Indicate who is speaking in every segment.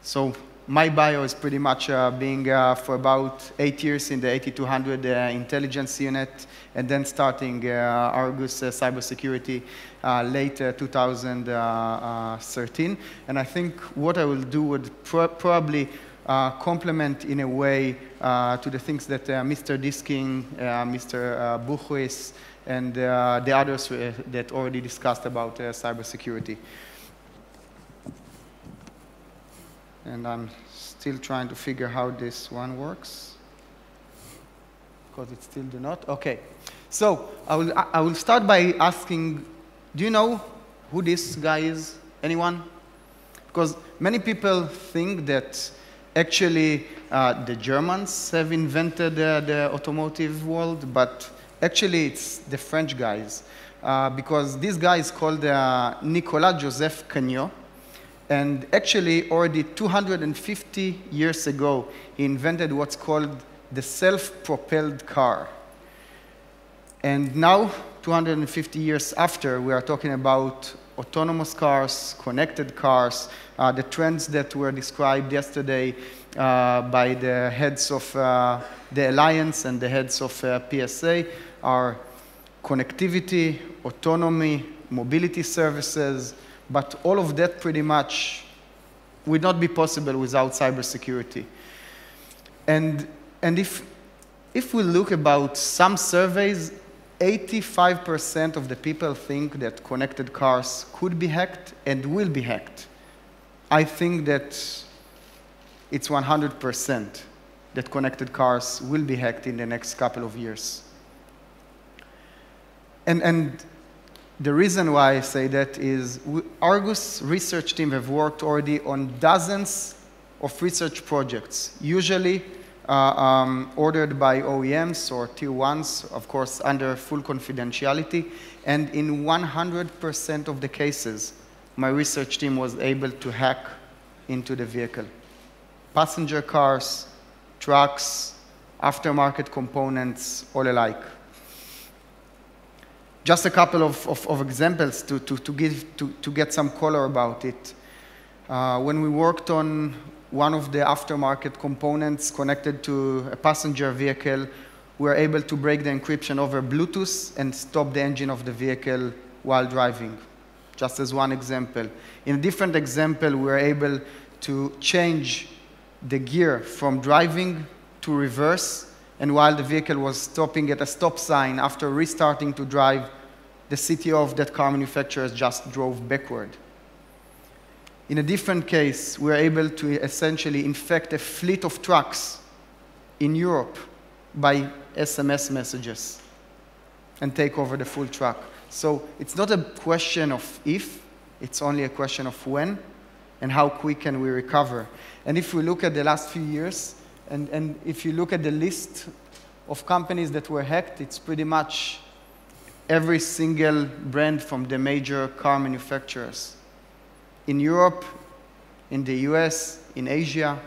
Speaker 1: So my bio is pretty much being for about 8 years in the 8200 intelligence unit, and then starting Argus cybersecurity late 2013. And I think what I will do would probably complement in a way to the things that Mr. Disking, Mr. Buchwis, and the others that already discussed about cybersecurity. And I'm still trying to figure how this one works, because it still do not. Okay, so I will start by asking, do you know who this guy is? Anyone? Because many people think that actually the Germans have invented the automotive world, but actually it's the French guys, because this guy is called Nicolas Joseph Cagnot. And actually, already 250 years ago, he invented what's called the self-propelled car. And now, 250 years after, we are talking about autonomous cars, connected cars, the trends that were described yesterday by the heads of the Alliance and the heads of PSA are connectivity, autonomy, mobility services, but all of that pretty much would not be possible without cybersecurity. And if we look about some surveys, 85% of the people think that connected cars could be hacked and will be hacked. I think that it's 100% that connected cars will be hacked in the next couple of years. And the reason why I say that is Argus research team have worked already on dozens of research projects, usually ordered by OEMs or tier ones, of course, under full confidentiality. And in 100% of the cases, my research team was able to hack into the vehicle. Passenger cars, trucks, aftermarket components, all alike. Just a couple of examples to get some color about it. When we worked on one of the aftermarket components connected to a passenger vehicle, we were able to break the encryption over Bluetooth and stop the engine of the vehicle while driving, just as one example. In a different example, we were able to change the gear from driving to reverse, and while the vehicle was stopping at a stop sign, after restarting to drive, the CTO of that car manufacturer just drove backward. In a different case, we were able to essentially infect a fleet of trucks in Europe by SMS messages and take over the full truck. So it's not a question of if, it's only a question of when and how quick can we recover. And if we look at the last few years, and if you look at the list of companies that were hacked, it's pretty much every single brand from the major car manufacturers. In Europe, in the US, in Asia,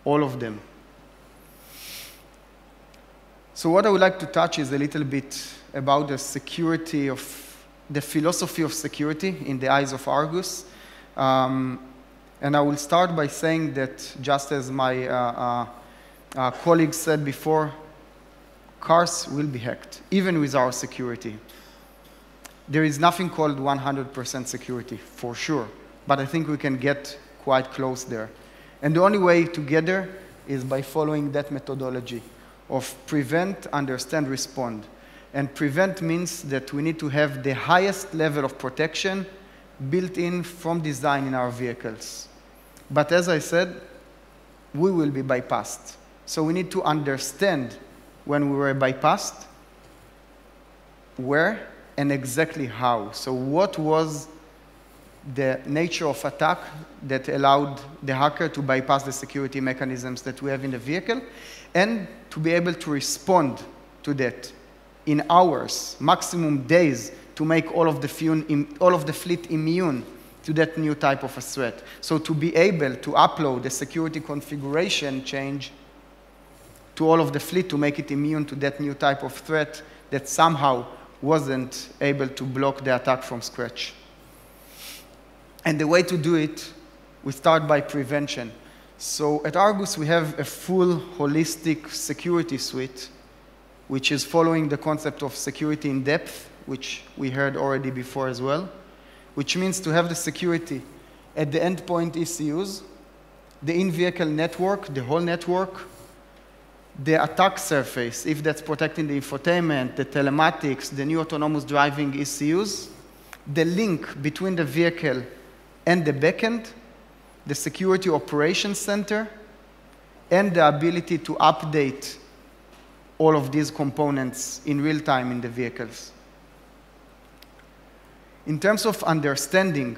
Speaker 1: all of them. So what I would like to touch is a little bit about the security of, the philosophy of security in the eyes of Argus. And I will start by saying that, just as my colleagues said before, cars will be hacked, even with our security. There is nothing called 100% security, for sure, but I think we can get quite close there. And the only way to get there is by following that methodology of prevent, understand, respond. And prevent means that we need to have the highest level of protection built in from design in our vehicles. But as I said, we will be bypassed. So we need to understand when we were bypassed, where and exactly how. So what was the nature of attack that allowed the hacker to bypass the security mechanisms that we have in the vehicle, and to be able to respond to that in hours, maximum days, to make all of the fleet immune to that new type of a threat. So to be able to upload the security configuration change to all of the fleet to make it immune to that new type of threat that somehow wasn't able to block the attack from scratch. And the way to do it we start by prevention. So at Argus, we have a full holistic security suite, which is following the concept of security in depth, which we heard already before as well, which means to have the security at the endpoint ECUs, the in-vehicle network, the whole network, the attack surface, if that's protecting the infotainment, the telematics, the new autonomous driving ECUs, the link between the vehicle and the backend, the security operations center, and the ability to update all of these components in real time in the vehicles. In terms of understanding,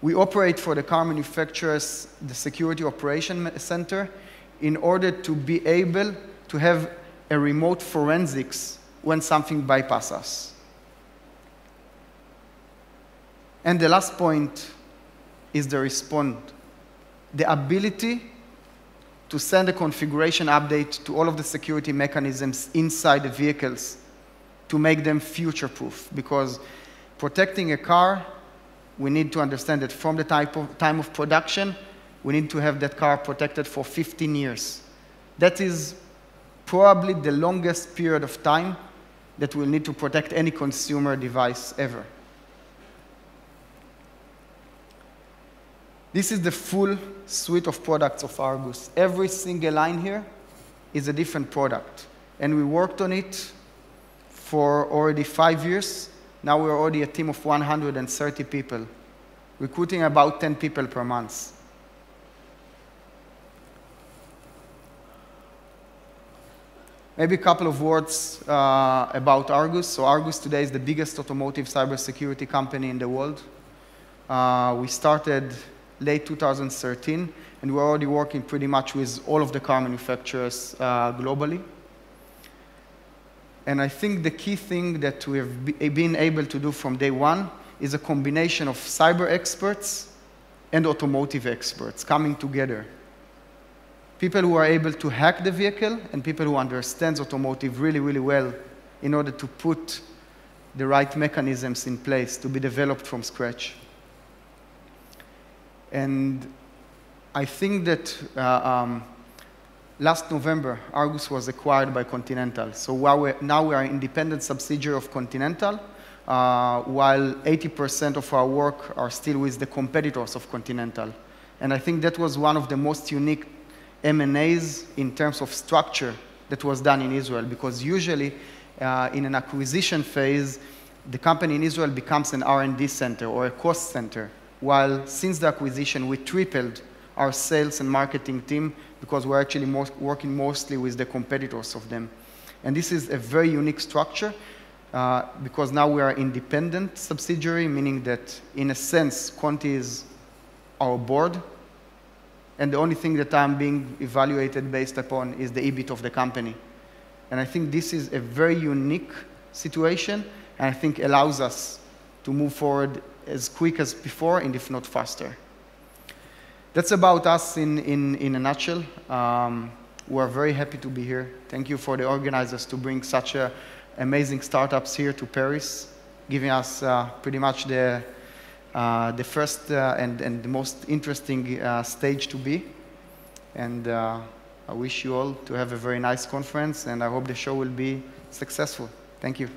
Speaker 1: we operate for the car manufacturers the security operation center in order to be able to have a remote forensics when something bypasses us. And the last point is the respond. The ability to send a configuration update to all of the security mechanisms inside the vehicles to make them future-proof. Because protecting a car, we need to understand that from the time of production, we need to have that car protected for 15 years. That is probably the longest period of time that we'll need to protect any consumer device ever. This is the full suite of products of Argus. Every single line here is a different product. And we worked on it for already 5 years. Now we're already a team of 130 people, recruiting about 10 people per month. Maybe a couple of words about Argus. So Argus today is the biggest automotive cybersecurity company in the world. We started late 2013, and we're already working pretty much with all of the car manufacturers globally. And I think the key thing that we have been able to do from day one is a combination of cyber experts and automotive experts coming together. People who are able to hack the vehicle and people who understand automotive really, really well in order to put the right mechanisms in place to be developed from scratch. And I think that last November, Argus was acquired by Continental. So now we are an independent subsidiary of Continental, while 80% of our work are still with the competitors of Continental. And I think that was one of the most unique M&As in terms of structure that was done in Israel, because usually in an acquisition phase, the company in Israel becomes an R&D center or a cost center, while since the acquisition, we tripled our sales and marketing team because we're actually working mostly with the competitors of them. And this is a very unique structure because now we are independent subsidiary, meaning that in a sense, Conti is our board, and the only thing that I'm being evaluated based upon is the EBIT of the company. And I think this is a very unique situation, and I think allows us to move forward as quick as before, and if not faster. That's about us in a nutshell. We're very happy to be here. Thank you for the organizers to bring such amazing startups here to Paris, giving us pretty much the first and the most interesting stage to be. And I wish you all to have a very nice conference, and I hope the show will be successful. Thank you.